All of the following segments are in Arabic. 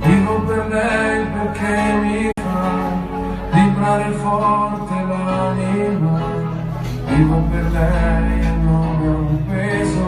Vivo per lei perché mi fa vibrare forte l'anima. Vivo per lei e non è un peso.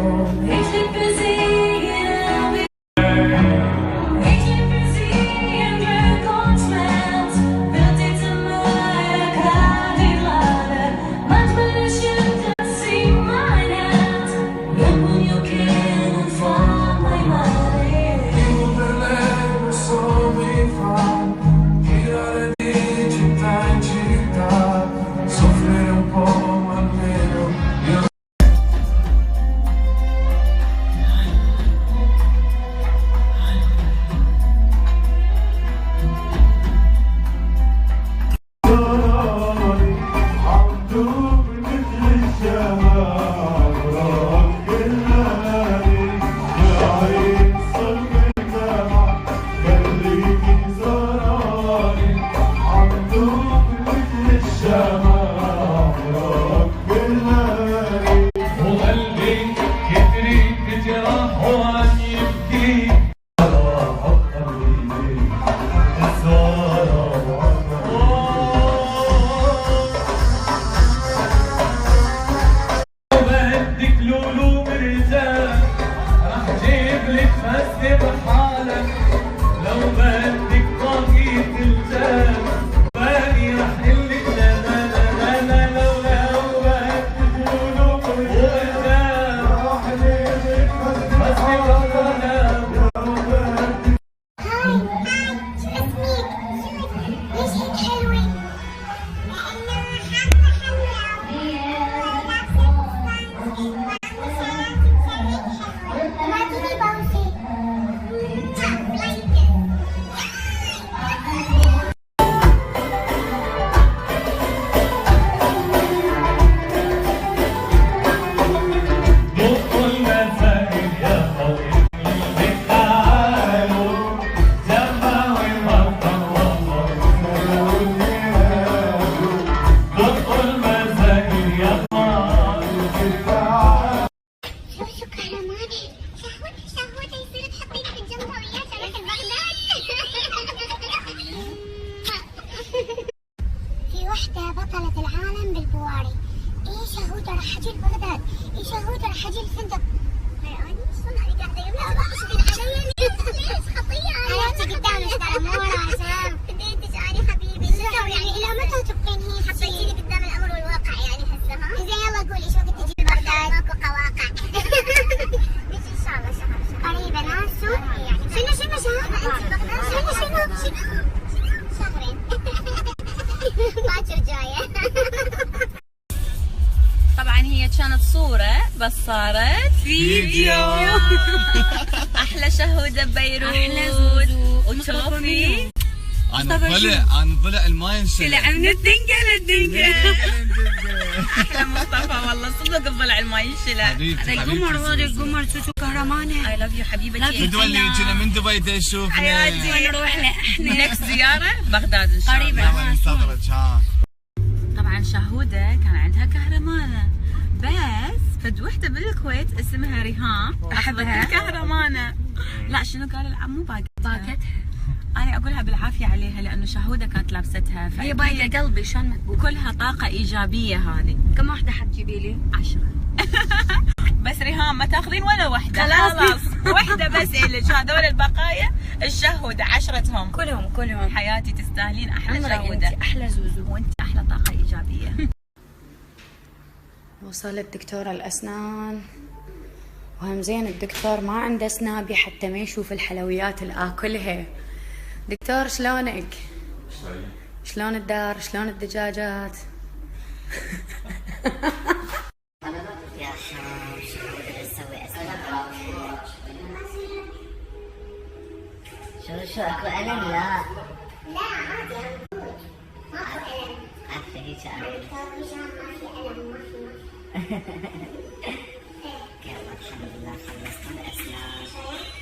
في وحدة بطلة العالم بالبواري. ايش هودا راح اجي لبغداد، ايش هودا راح اجي الفندق. هاي شلون هاي قاعدة علي ليش خطية حياتي قدامك ترى مو راسم. بديتك اني حبيبي يعني الى متى تبقين هي حطيتيني قدام الامر والواقع يعني هسه ها؟ زين يلا قولي شو وقت تجي لبغداد؟ ماكو قواقع. بيجي ان شاء الله شهر قريبة ناسو يعني شنو شهرين باكر جاية. طبعا هي كانت صورة بس صارت فيديو. احلى شهودة ببيروت، احلى زوزو وتشوفي انا ضلع الماي انشلت. طلع من الدنقل احلى مصطفى والله صدق ضلع الماي انشلت. هذا القمر هذا القمر توتو كهرمانة. اي لاف يو حبيبتي. الفيديو اللي كنا من دبي تشوفنا حياتي نروح احنا نكست زيارة بغداد ان شاء الله. قريبا ننتظرك. ها طبعا شهودة كان عندها كهرمانة بس فد وحدة بالكويت اسمها ريهام احبها كهرمانة. لا شنو قال العم مو باقتها. انا اقولها بالعافية عليها لانه شهودة كانت لابستها هي بايدة قلبي شلون مكبوب. كلها طاقة ايجابية هذه. كم واحدة حتجيبي لي؟ 10. بس ريهام ما تاخذين ولا وحدة خلاص. وحدة بس إلك هذول البقايا الشهودة 10 كلهم حياتي تستاهلين احلى شهودة. انت احلى زوزو وانت احلى طاقة ايجابية. وصلت دكتور الأسنان وهم زين الدكتور ما عنده سنابي حتى ما يشوف الحلويات اللي آكلها. دكتور شلونك؟ شلون الدار؟ شلون الدجاجات؟ يا حرام شو نسوي اسئله. شو اكو الم؟ لا عادي ما في الم. عارفه هيك ما في الم ما في. يلا الحمد لله خلصنا الاسنان.